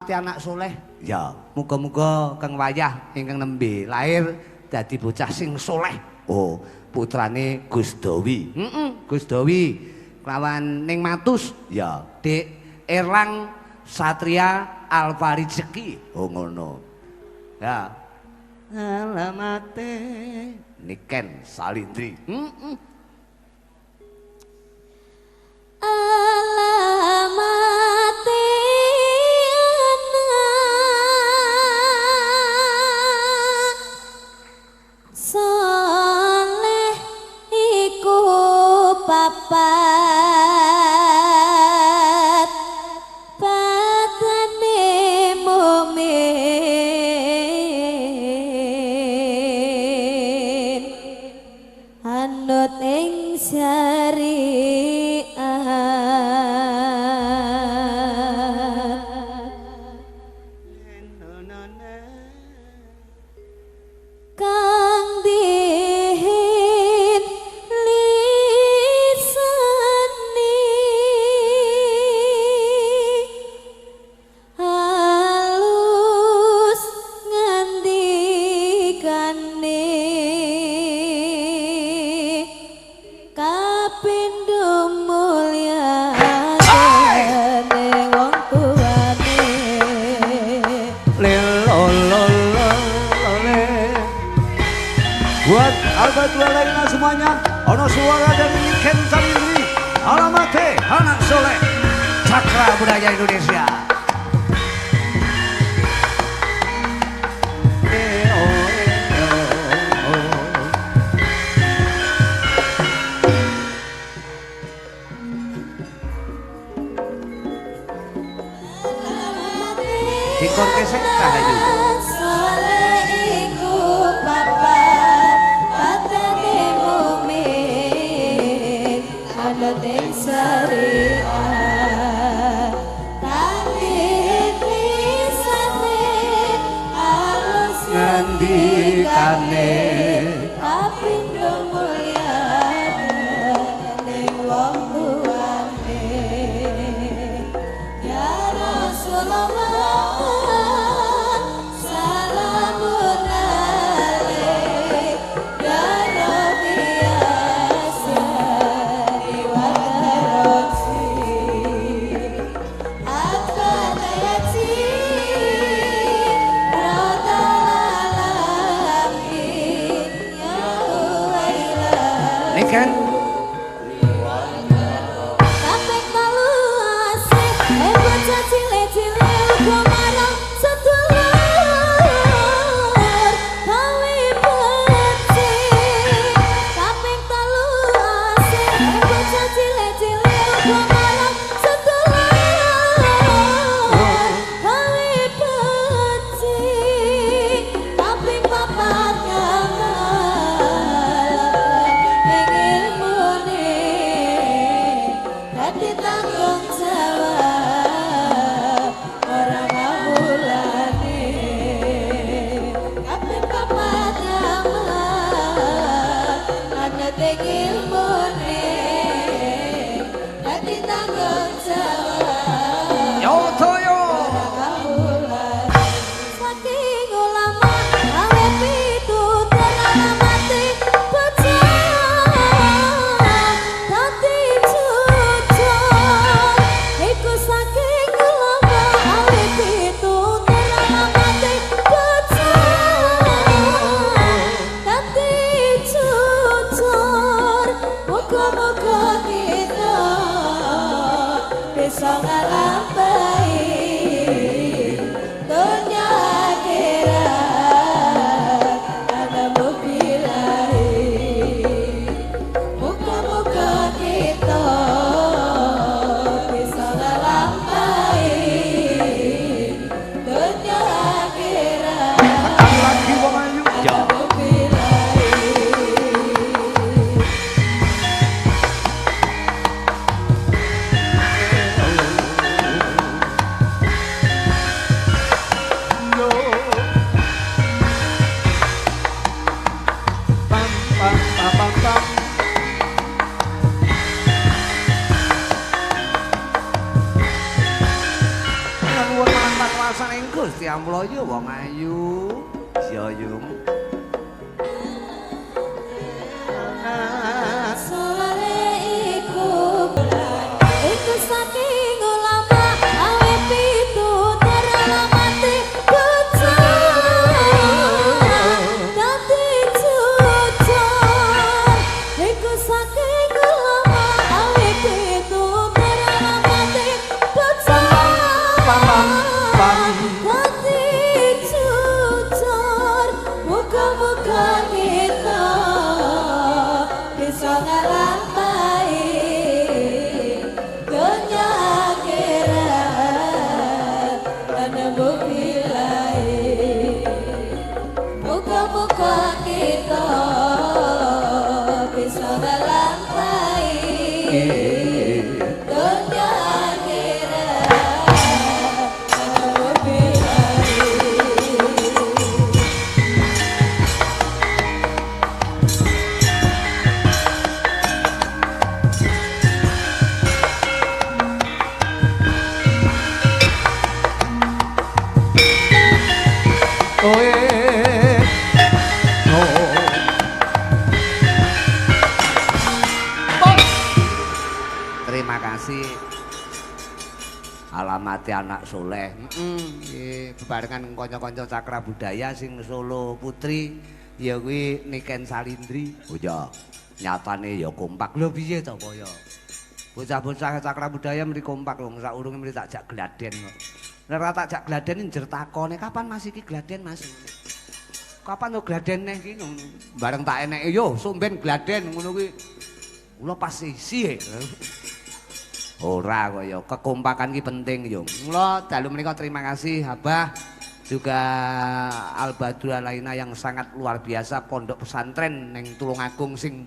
mati anak soleh. Ya, Muga-muga Kang Wayah ingkang nembe lahir dadi bocah sing soleh. oh, Putrane Gus Dowi. Gus Dowi kelawan Ning Matus. Ya, Dik Erlang Satria Alfarizeki. oh ngono. Ya. Alamate Niken Salindri. Alamate anak soleh iku papat batane mumin anut ing kang dihin lisani halus ngandikane kapindho mulyane wong tuane Buat Albert Walena semuanya, ono suara dari Niken Salindri. Alamate anak soleh. Cakra Budaya Indonesia. Dikon kesek Rahayu. soleh iku papat batane mumin anut ing syariat tanggih lisane halus Ngendikane kapindho mulyane ning wong tuane ya Rasulullah salamun alaik ya Rabbi asari wa taroksi At-Fatayati Radal alamin Pasaning Gusti Amloyo wong ayu. Ya yung. Sore iku bulan iku saking ulama awe pitutur alamate bocah dadi jujur iku saking ulama awe pitutur alamate bocah dadi jujur muga-muga kita bisa ngelampai dunia akhirat menemu bilai. Muka-muka kita bisa ngelampai dunia akhirat menemu bilai. Terima kasih. Alamate anak soleh. Nggih, bebarengan kanca-kanca Cakra Budaya sing Solo Putri ya kuwi Niken Salindri. Oh ya, nyatane ya kompak. Lho piye to kaya? Bocah-bocah Cakra Budaya mriki kompak lho, sak urunge mriki tak jak gladen kok. Nek ora tak jak gladen njer takone, kapan Mas iki gladen Mas? Kapan to gladen neh iki ngono. Bareng tak eneke yo somben gladen ngono kuwi. Kula pas isi. Ora kok ya, kekompakan ki penting yo. Mula dalu menika terima kasih Abah juga Al-Badrul Alaina yang sangat luar biasa pondok pesantren ning Tulungagung sing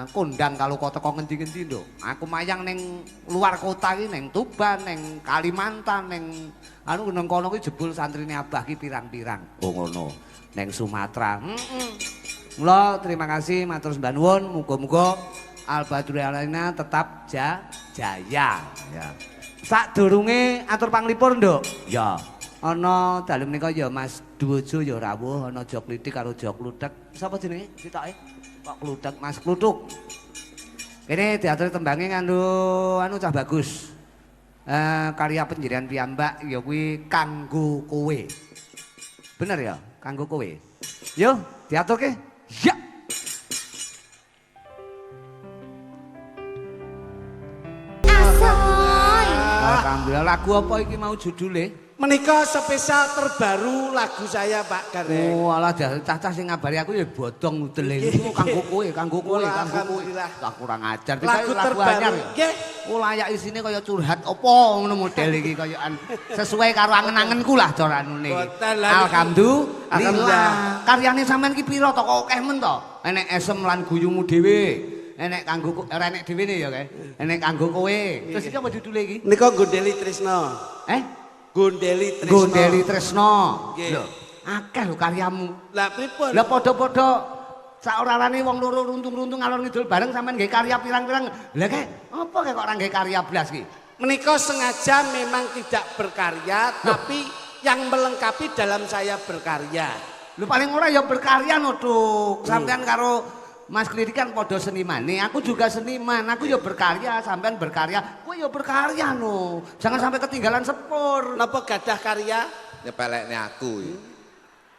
kondang kalau kok teko ngendi-ngendi lho. Aku mayang ning luar kota ki ning Tuban, ning Kalimantan, ning anu nang kono ki jebul santrine Abah ki pirang-pirang. Oh ngono. Ning Sumatera. Mula terima kasih matur sembah nuwun, muga-muga Al-Badrul Alaina tetap jaya ya. Sadurunge atur panglipur, Nduk. Ya. Ana dalem menika ya Mas Duwojo ya rawuh, ana Jo Klitik karo Jo Kluthek. Sapa jenenge? Sitoke? Kok Kluthek, Mas Kluthuk. Kene diatur tembange nganggo anu cah bagus. Karya penjirian piyambak ya kuwi kanggo kowe. Bener ya? Kanggo kowe. Yo, diaturke. Ya. Alhamdulillah, lagu apa iki mau judule? Menika spesial terbaru lagu saya Pak Gareng. Oh alah cacah sing ngabari aku ya bodong udele. Iku kanggo kowe, kanggo kowe, kanggo kowe. Tak kurang ajar. Lagu terbaru. Nggih. Oh layak isine kaya curhat apa ngono model iki kayaan sesuai karo angen-angenku lah cara anune iki. Alhamdulillah. Karyane sampean ki pira to kok akeh men to? Enek esem lan guyumu dhewe. Enek kanggo enek dhewe ne ya kae. Enek kanggo kowe. Terus iki apa judule iki? Nika Gondeli Tresno. Gondeli Tresno. Gondeli Tresno. Lho, akeh lho karyamu. Lah pripun? Lah padha-padha saorane wong loro runtung-runtung alor ngidul bareng sampean nggih karya pirang-pirang. Lah kek apa kek kok ora nggih karya blas ki? Menika sengaja memang tidak berkarya tapi yang melengkapi dalam saya berkarya. Lho paling ora ya berkarya no, Duk. Sampean karo Mas Klitik kan podo seniman nih, aku juga seniman, aku ya berkarya, sampean berkarya, gue ya berkarya no. Jangan sampai ketinggalan sepur. Napa gadah karya? Nyepeleknya aku.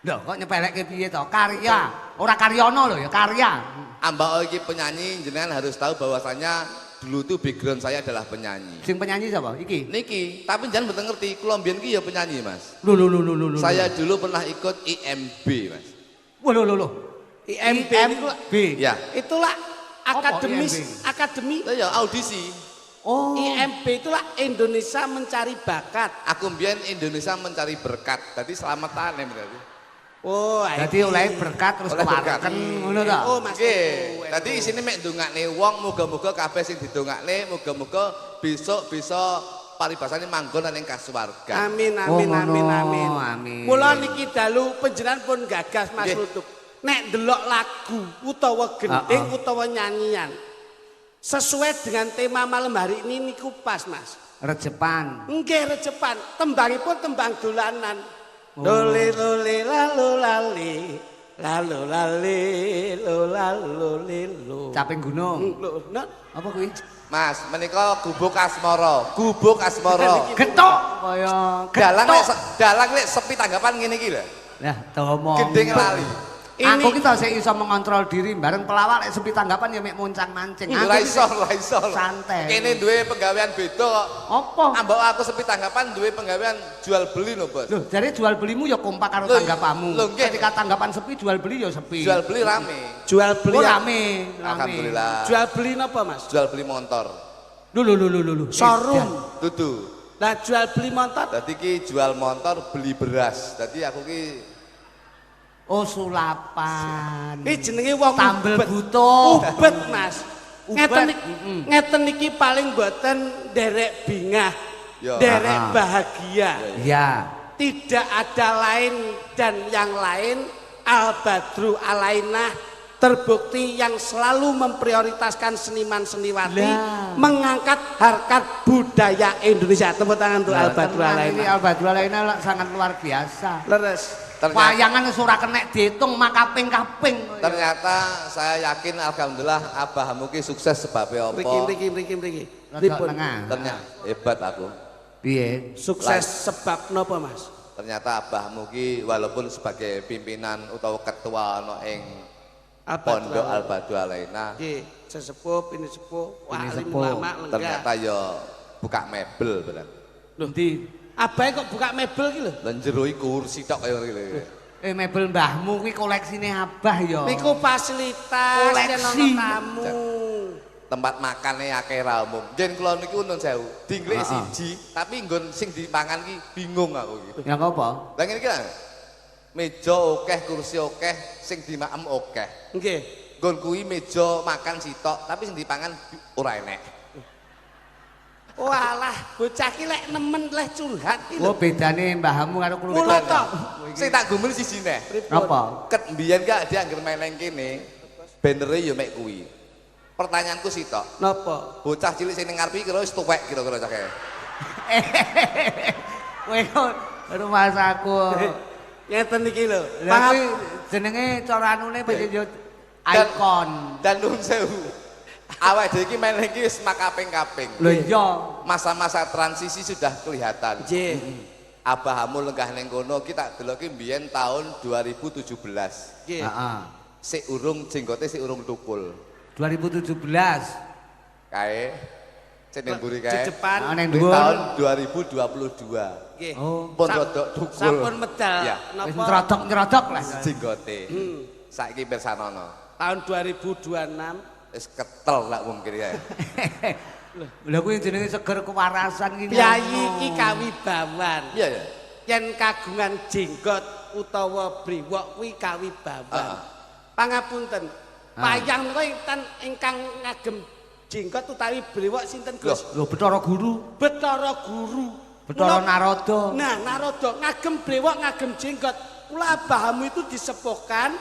Loh kok nyepelek piye to? Karya, ora karyono lho ya karya. Ambak iki penyanyi, jenengan harus tahu bahwasanya dulu tuh background saya adalah penyanyi. Sing penyanyi siapa? Iki? Niki, tapi jangan betul ngerti, kula mbiyen ki ya penyanyi, Mas. Loh. Saya dulu pernah ikut IMB, Mas. Wah loh. IMB. Ya. Itulah akademis, IMB? akademi. Ya audisi. Oh. IMB itulah Indonesia Mencari Bakat. Aku mbiyen Indonesia Mencari Berkat. Jadi selamatan ya berarti. Oh, Jadi oleh berkat terus Oleh berkat. kewareken ngono ta? Oh, Mas. Nggih. Tadi isine mek ndongakne wong, muga-muga kabeh sing didongakne muga-muga besok bisa paribasane manggon ning kasuwargan. Amin. Amin. Mula niki dalu panjenengan pun gagas Mas Nggih. Lutut. Nek delok lagu utawa gending utawa nyanyian sesuai dengan tema malam hari ini niku pas Mas. Rejepan. Nggih rejepan, tembangipun tembang dolanan. Lole lole lalu lali. Lalu lali lo. Caping gunung. Lho, Apa kuwi? Mas, menika gubuk asmara. Gubuk asmara. Getok kaya Dalang lek sepi tanggapan ngene iki lho. Lah, domo. Gendeng lali. Aku kita sik iso mengontrol diri bareng pelawak lek sepi tanggapan ya mek muncang mancing. Ora iso. Santai. Kene duwe penggawean beda kok. Apa? Ambok aku sepi tanggapan duwe penggawean jual beli lho, Bos. Loh, jadi jual belimu ya kompak karo Loh, tanggapanmu. loh, nggih. Ketika tanggapan sepi, jual beli ya sepi. Jual beli rame. Jual beli Oh, rame. Alhamdulillah. Jual beli napa Mas? Jual beli motor. Lho. Showroom. Dudu. Lah jual beli motor. Dadi ki jual motor beli beras. Dadi aku ki Oh, sulapan. Iki jenenge wong Tambel ubet. butuh. Ubet Mas. Ubet. Ngeten iki paling mboten nderek bingah. Ya. Nderek bahagia. Iya. Tidak ada lain dan yang lain Al Badru Alainah terbukti yang selalu memprioritaskan seniman seniwati Lah. mengangkat harkat budaya Indonesia. Tepuk tangan untuk Al Badru Tenang, ini Alainah. Al Badru Alainah sangat luar biasa. Leres. Wayangan ora kenek diitung mak kaping-kaping. ternyata saya yakin alhamdulillah abahmu ki sukses sebabnya apa? Mriki. Rada tengah. Ternyata hebat aku. Piye? Sukses sebab napa Mas? Ternyata abahmu ki walaupun sebagai pimpinan utawa ketua ana ing Al Badru Pondok Al Badru Alainah, Nggih, sesepuh, ini sepuh, Ini wali sepuh. ulama lenggah. ternyata ya buka mebel bener. Loh, di Abahe kok buka mebel ki lho. Lan jero iku kursi tok kaya ngene. mebel mbahmu kuwi koleksine Abah ya. Niku fasilitas Koleksi. yen ana tamu. Tempat makannya akeh ra umum. Jen kula niku nun sewu, dinglik Heeh. siji, tapi nggon sing dipangan ki bingung aku iki. Ya apa? Lah ngene iki lah. Meja akeh, kursi akeh, sing dimaem akeh. Nggih. Nggon kuwi meja makan sitok, tapi sing dipangan ora enek. Walah, bocah ki lek nemen leh curhat ki Oh, lho. bedane mbahmu karo Kula kula. tok. Sing tak gumul siji neh. Apa? Ket mbiyen gak dia anggere meneng kene, banere ya mek kuwi. Pertanyaanku sitok, Napa? bocah cilik sing ning ngarep iki kira wis tuwek kira-kira cake. Kowe kok rumah saku. Ngeten iki lho. Lah kuwi jenenge cara anune pancen yo ikon. Dan nun sewu. Awake dhewe iki meneng iki wis makaping-kaping. Lho iya. Masa-masa transisi sudah kelihatan. Nggih. Abahamu lenggah ning kono ki tak deloki mbiyen tahun 2017. Nggih. Heeh. Sik urung jenggote sik urung tukul. 2017. Kae ceneng mburi kae. Jejepan. Nang Di dhuwur. tahun 2022. Nggih. Oh, Pun rodok tukul. Sampun medal. Ya. wis Napa? nyrodok-nyrodok lah. Jenggote. Saiki pirsanono. Tahun 2026 Wis ketel lak mungkin ya. Lha kuwi jenenge seger kewarasan iki. Piyayi iki kawibawan. Iya ya. Yen kagungan jenggot utawa brewok kuwi kawibawan. Pangapunten. Wayang menika ingkang ngagem jenggot utawi brewok sinten Gus? Lho Bathara Guru, Bathara Guru. Bathara Kula- Narada. Nah, Narada ngagem brewok, ngagem jenggot. Kula abahamu itu disepuhkan,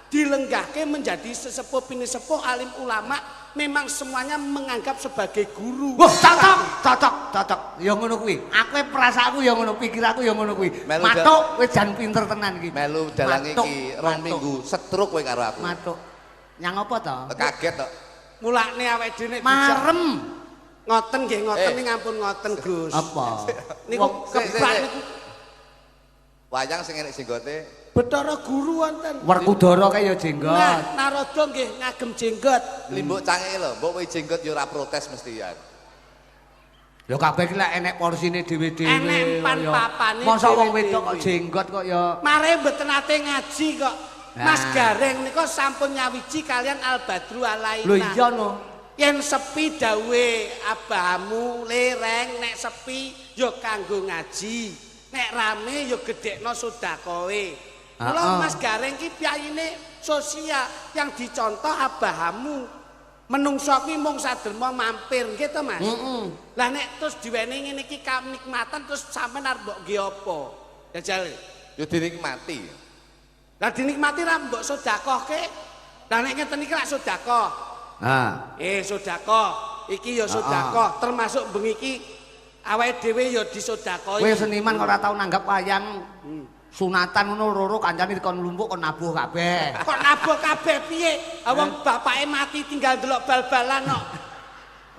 dilenggahke menjadi sesepuh pinisepuh alim ulama, memang semuanya menganggap sebagai guru. Wah, cocok. Ya ngono kuwi. Aku perasaanku ya ngono, pikirku ya ngono kuwi. Melu Matuk wis jan pinter tenan iki. Melu dalang Matuk, iki rong matuk. minggu setruk kowe karo aku. Matuk. Yang apa to? Kaget tok. Mulane awake dhewe nek Marem. ngoten nggih ngoten Eh. ning ampun ngoten Gus. Apa? Niku Wong kebak sik. niku Wayang sing enek jenggote Bathara Guru wonten. Werkudara kae ya jenggot. Nah, Narada nggih ngagem jenggot. limbuk cangeke lho, mbok kowe jenggot ya ora protes mesti ya. Ya kabeh iki lek enek porsine dhewe-dhewe. Enek pan ya. papane Masa wong dhewe-dhewe. wedok kok jenggot kok ya. Mare mboten nate ngaji kok. Mas Nah. Gareng nika sampun nyawiji kalian Al Badru Alainah. Lho iya no. Yen sepi dawe abahamu lereng nek sepi ya kanggo ngaji. Nek rame ya gedhekno sedakowe. Kula Heeh. Mas Gareng ki piyayine sosial yang dicontoh abahamu. Menungso kuwi mung saderma mampir nggih to Mas? Lah nek terus diwenehi ngene iki kanikmatan terus sampean arep mbok nggih apa? Jajal. Ya dinikmati. Lah dinikmati ra mbok sedekahke. Lah nek ngeten iki lak sedekah. Ha. Sedekah. Iki ya sedekah termasuk bengi iki awake dhewe ya disodakoi. Kowe seniman kok ora tau nanggap wayang. Sunatan ngono loro kancane dikon lumpuk kon nabuh kabeh. Kok nabuh kabeh piye? Wong bapake mati tinggal delok bal-balan kok.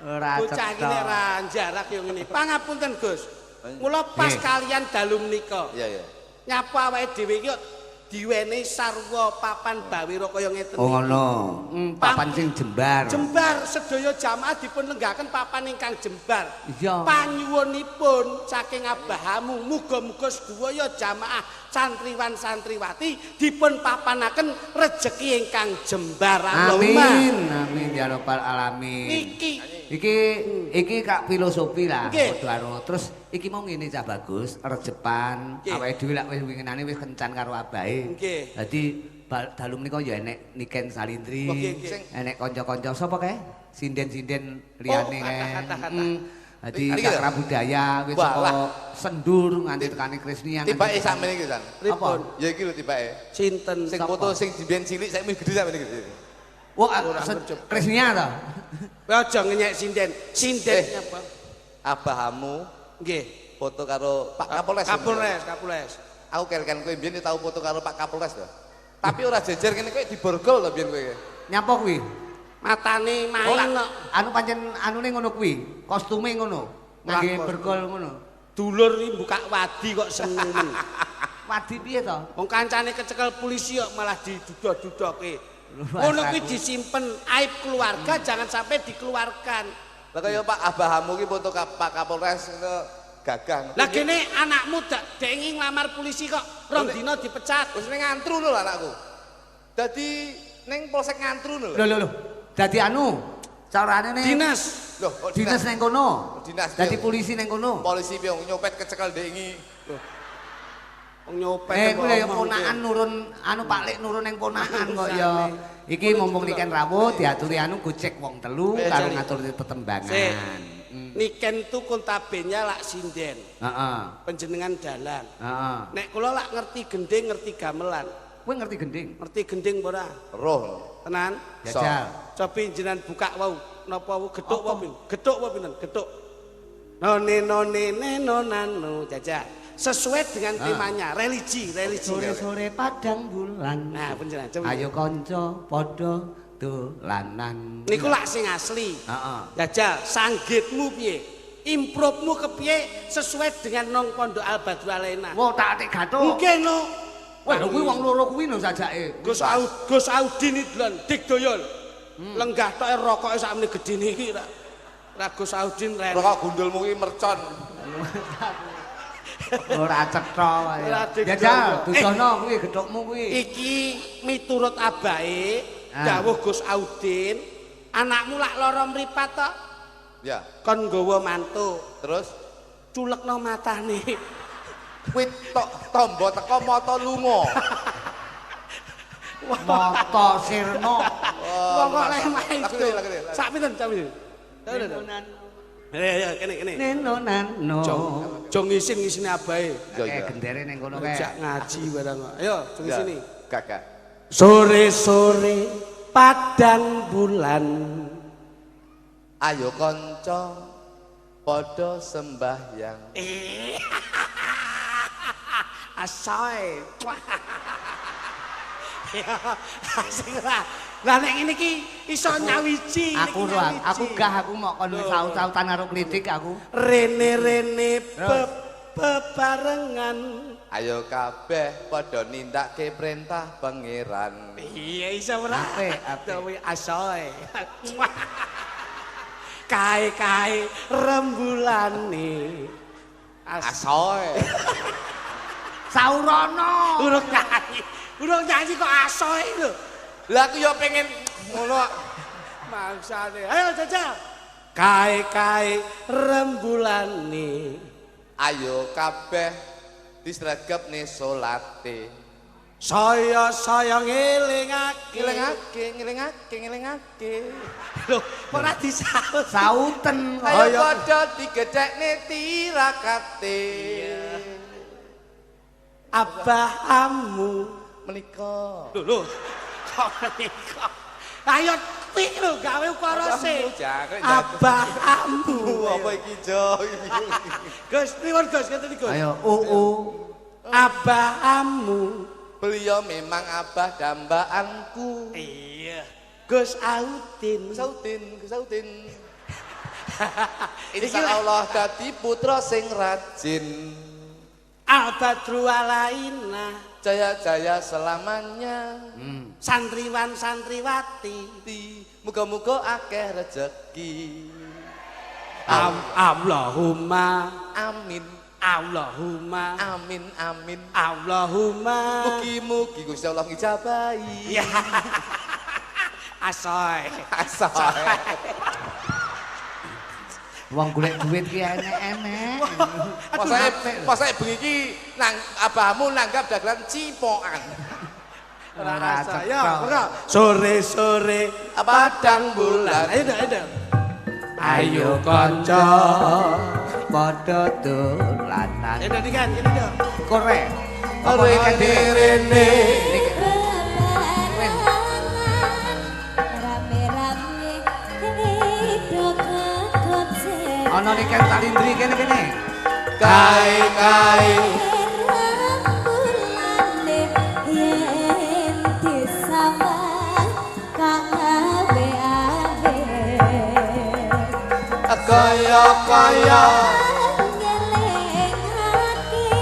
Ora Bocah iki nek ra jarak yo ngene. Pangapunten Gus. Mula pas kalian dalu menika. Iya, iya. Nyapa awake dhewe iki diwenehi sarwa papan bawira kaya ngeten. Oh ngono. Papan sing jembar. Jembar sedaya jamaah dipun lenggahaken papan ingkang jembar. Iya. Panyuwunipun saking Abahamu muga-muga sedaya jamaah santriwan santriwati dipun papanaken rejeki ingkang jembar. Amin. Amin ya rabbal alamin. Iki kak filosofi lah padha terus iki mau ngene cah bagus rejepan awake dhewe lak wis winginane wis kencan karo abahe. Nggih. Dadi dalu menika ya enek Niken Salindri. Enek kanca-kanca sapa kae? Sinden-sinden liyane kae. Dadi cakra budaya wis saka Sendur nganti tekane Krisnia. Tibake sampeyan iki San. Pripun? Ya iki lho tibake. Sinten Sing foto sing diben cilik saiki wis gedhe sampeyan iki. Wah, Krisnia to. Kowe aja ngenyek sinden. Sinden apa? Abahamu Nggih. foto karo Pak Kapolres. Kapolres. Aku kelkan kowe mbiyen tau foto karo Pak Kapolres to. Tapi ora jejer kene kowe diborgol to mbiyen kowe. Nyapa kuwi? Matane main kok. Anu pancen anune ngono kuwi, kostume ngono. Ngangge bergol ngono. Dulur iki buka wadi kok seneng. Wadi piye to? Wong kancane kecekel polisi kok malah didudok-dudoke. Ngono kuwi disimpen aib keluarga jangan sampai dikeluarkan. Lah kaya Pak Abahamu ki foto Pak Kapolres ngono gagah. Lah kene anakmu dek ingin nglamar polisi kok rong dina dipecat. Wis ning ngantru lho anakku. Dadi ning polsek ngantru lho. Lho. Dadi anu, carane ne Dinas. Loh, kok dinas ning kono. Dinas. Dadi polisi ning kono. Polisi piye nyopet kecekel ndek iki. Wong nyopet. Kuwi ya ponakan nurun anu Pak Lek nurun ning ponakan kok ya. Iki mumpung Niken rawuh diaturi anu gocek wong telu karo ngatur tetembangan. Niken tu kontabenya lak sinden. Heeh. Panjenengan dalan. Heeh. Nek kula lak ngerti gending, ngerti gamelan. Kowe ngerti gending? Ngerti gending apa ora? Roh. Tenan? Jajal. Coba jenengan buka wau. Napa wau gethuk apa pin? Gethuk apa pinten? Gethuk. None nonano jajal. Sesuai dengan temanya, religi. Sore-sore padang bulan. Nah, panjenengan coba. Ayo kanca padha dolanan. Niku lak sing asli. Heeh. Jajal, sanggitmu piye? Improvemu kepiye sesuai dengan nong pondok Al-Badru Alaina. Wah, tak atik gathuk. Mungkin no. Wah, kuwi wong loro kuwi lho sajake. Gus Audin iki lho, dik doyol. Lenggah tok rokoke sakmene gedene iki ra. Ra Gus Audin ren. Rokok gundulmu ki mercon. Ora cetha wae. Jajal, dudono kuwi gethukmu kuwi. Iki miturut abahe dawuh Gus Audin, anakmu lak lara mripat tok. Ya. Kon nggawa mantu. Terus Culekno matane. kuwi tok tombo teko mata lunga. Mata sirna. Wong kok leh main. Lagene. Sak pinten, sak pinten? Ya, kene. Neno. Jong ngisin-ngisine abahe. Kayak gendere ning kono kae. Jak ngaji barang kok. Ayo, jong sini. Kakak. Sore-sore padang bulan. Ayo kanca padha sembahyang. Asoy. Asik ora. Lah nek ngene iki iso nyawiji. Aku mau kon saut-sautan karo klitik aku. Rene bebarengan. Ayo kabeh padha nindakake perintah pangeran. Iya iso ora? Apik. Asoy. Kae rembulane. Asoy. Saurana. Urung nyanyi kok asoy lho. Lah aku ya pengen ngono. Maksane. Ayo jajal. Kae rembulane. Ayo kabeh disregepne salate. Saya ngelingake. Ngelingake. Lho, ora disaut. Sauten. Ayo padha digedhekne tirakate. Abahamu menika. lho kok menika. Ayo apik lho gawe ukara sik. Jangan Abahamu. apa iki Jo? Gus, nuwun Gus, ngeten iki Gus. Ayo, Abahamu. Beliau memang abah dambaanku. Iya. Gus Autin. Gus Autin. Insya Allah dadi putra sing rajin. Al-Badru alaina. Jaya-jaya selamanya. Santriwan santriwati. Muga-muga akeh rezeki. Allahumma Amin. Allahumma Amin. Allahumma. Mugi-mugi Gusti Allah ngijabahi. Ya. Asoy. wong golek duit ki enek-enek. Pasake bengi iki nang abahmu nanggap dagelan cipokan. Ora Ya, ora. Sore-sore Padang bulan. Ayo. Ayo kanca padha dolanan. Ayo dikan, ini dong. Korek. Apa Rene iki rene. Rame-rame hidup kekocek. Ana niken talindri kene-kene. Kai. Bulanne yen disambang kang abe-abe. Kaya Ngeling hati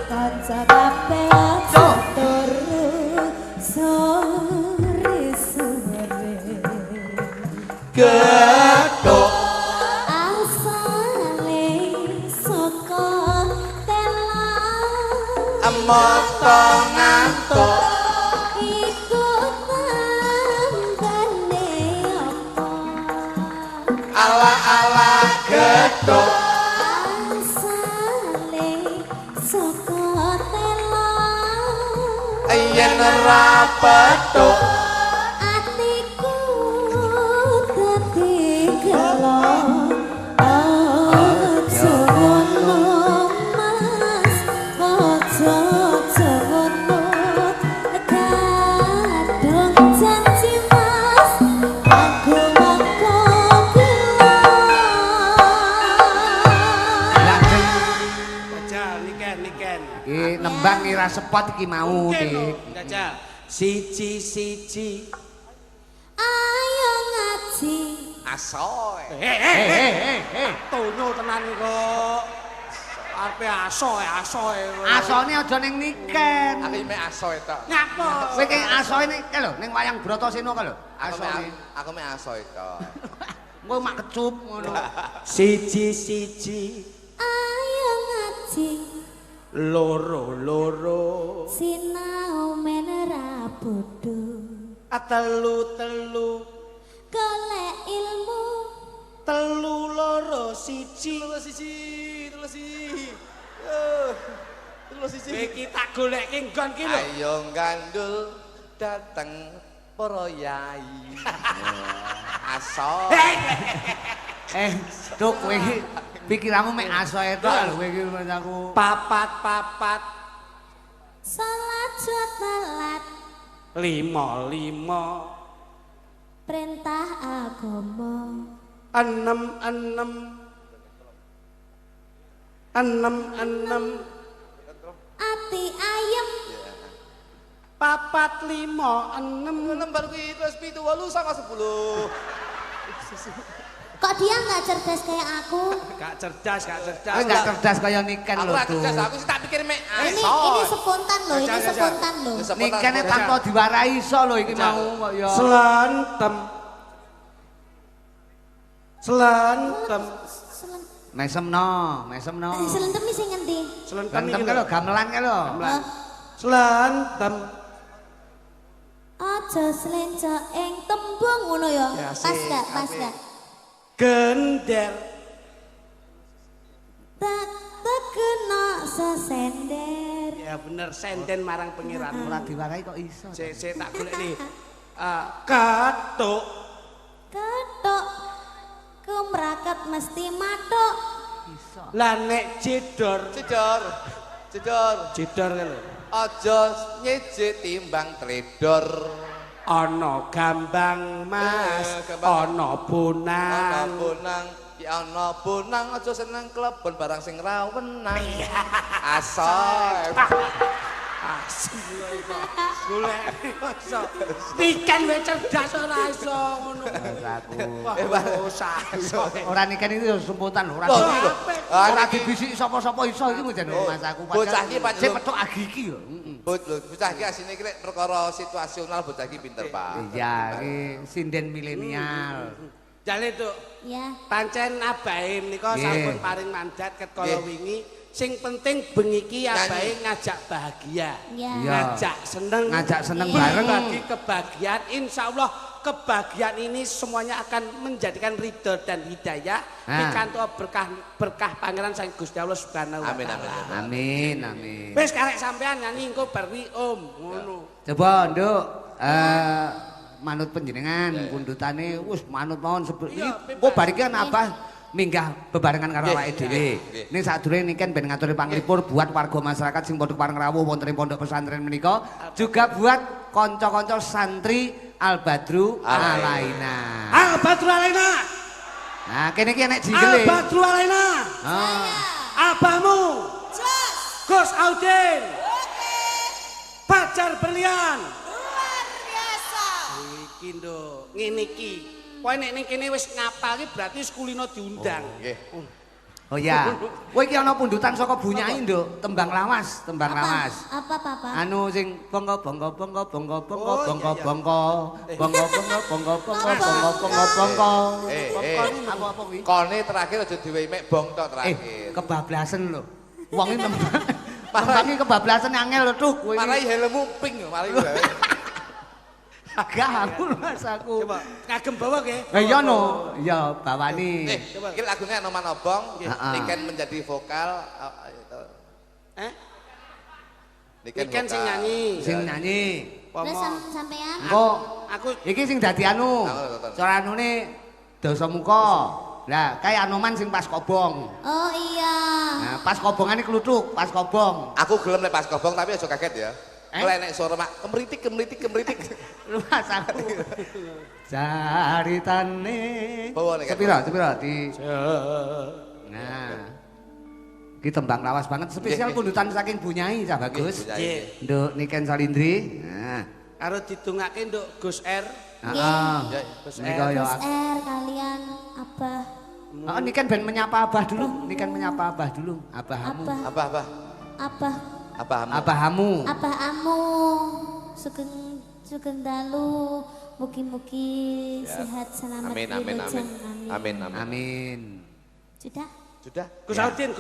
kanca kabeh aja turu sore-sore. gedhok Asale saka tela mata ngantuk iku tambane apa ala-ala gedhok asale saka tela yen ora petuk atiku dadi gelo aja ngono mas aja ngono kadung janji mas aku mongko Lah Dik, Jajal niken. iki nembang ira sepot iki mau, Dik. Jajal. Siji. ayo ngaji asoy. Tono tenan kok. Arepe asoe. Asone aja ning niken. Aku mek asoy tok. Ngapa? Kowe ki asoe ning lho, ning wayang Bratasena ka lho. Aku mek asoy tok. Kowe mak kecup ngono. Siji. ayo ngaji Loro. sinau menera bodho Telu. golek ilmu Telu loro siji. Kowe iki tak golekke nggon ki lho. Ayo gandul dateng para yai. Asoy. Duk kowe iki pikiranmu mek asoe tok lho kowe iki aku. Papat. salat telat 5. perintah agama 6. ati ayem 4, 5, 6. Lembar kuwi terus 7, 8 sama 10. kok dia nggak cerdas kayak aku Gak cerdas. Kowe gak cerdas kaya niken Aku lho, ra cerdas, Duk. aku sih tak pikir mek ini asoy. spontan loh ini Jajal. spontan loh Nikene tanpa diwarai iso lho iki mau kok ya. Selantem. Mesemno. selentem sing ngendi Selentem Gantem ka lho, gamelan ka lho. Selantem. aja slenca ing tembung ngono ya Ya, pas sik, gak apik. Gender. tak kena sesender Ya bener senden marang pengiran. Ora diwarai kok iso. Sik tak golek nih. Katuk. ketok kemraket mesti matok Iso. Lah nek jedor. Jedor. Jedor kan lho. Aja nyejit timbang tledor. ana gambang mas ana bonang ki ana bonang aja seneng klebon barang sing rawenang asoy golek iso niken wis cerdas ora iso ngono Ora niken itu semputan lho, ora dibisiki sapa-sapa iso iki mung jane Mas aku bocah iki pancen sing petuk agi iki lho. Bocah iki asine iki perkara situasional bocah iki pinter, Pak. Iya, iki sinden milenial. Jale Tuk. Ya. Pancen abahe menika sampun paring mandat ket kala wingi. Sing penting bengi iki abahe ngajak bahagia. Ya. Ngajak seneng bareng bagi kebahagiaan. Insyaallah kebahagiaan ini semuanya akan menjadikan ridho dan hidayah pikantuk berkah pangeran Sang Gusti Allah Subhanahu wa taala. Amin. Wis karek sampean nyanyi engko bar Om ngono. Coba Nduk manut panjenengan pundutane wis manut mawon iki kok bar iki kan Abah minggah bebarengan karo awake dhewe. Ning sadurunge niken ben ngaturi panglipur buat warga masyarakat sing padha pareng rawuh wonten ing pondok pesantren menika, juga buat kanca-kanca santri Al Badru Alaina. Al Badru Alaina. Nah, kene iki enek jingle. Al Badru Alaina. Abahmu. Gus Audin. Pacar berlian. Luar biasa. Iki Nduk, ngene iki. Kowe nek ning kene wis ngapal iki berarti sekulino diundang. Oh ya. Kowe iki ana pundutan saka Bunyai, Nduk, tembang lawas. Apa, Papa? Anu sing bongko. Apa kuwi? Kone terakhir aja diwehi mek bong tok terakhir. Kebablasan lho. Wong iki tembang iki kebablasan angel lho, Tuk. Kowe Marai helmmu pink mari wae. Agak aku Mas aku. Coba kagem bawa ke? Iya no, iya bawani. Iki lagune Anoman Obong, Niken menjadi vokal. Niken sing nyanyi. Terus sampean? Kok Aku iki sing dadi anu. Cara anune Dasamuka. Lah, kae Anoman sing pas kobong. Oh iya. Nah, pas kobongane kluthuk, pas kobong. Aku gelem nek pas kobong tapi aja kaget ya. Kowe nek suara mak kemritik. Luas aku. Caritane. Sepira di. Nah. Iki tembang lawas banget, spesial pundutan saking Bunyai cah bagus. Nduk Niken Salindri. Nah, karo didongake Nduk Gus R. Heeh. Gus R kalian Abah. Oh, Niken ben menyapa Abah dulu. Abahamu. Abahamu. Abahamu. Sugeng dalu. Mugi-mugi sehat selamat. Amin. Sudah? Gus Audin.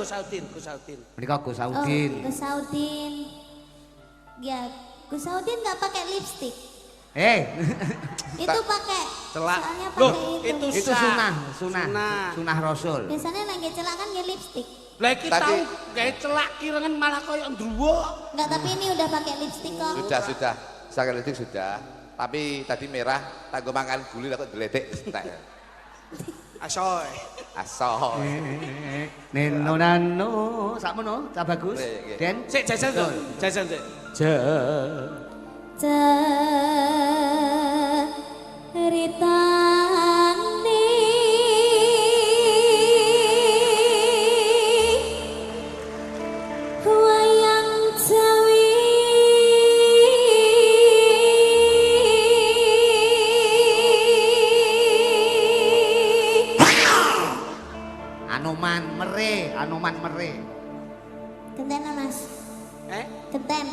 Menika Gus Audin. Gus Audin. Ya, Gus Audin enggak pakai lipstik. Itu pakai. Celak. Soalnya Loh, pakai itu sunah Rasul. Biasanya lagi celak kan ya lipstik. Lah iki tau gawe celak kirengen malah koyo ndruwo. Enggak, tapi ini udah pakai lipstik kok. Sudah. Sakalitik sudah. Tapi tadi merah, tak gue makan guli lah kok geletek. Asoy. Neno nano, sakmono, cah bagus. Den, Sik jajan sik. Ceritane wayang Jawi Anoman mere. Genten Mas. Genten.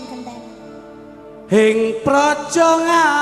Hing praja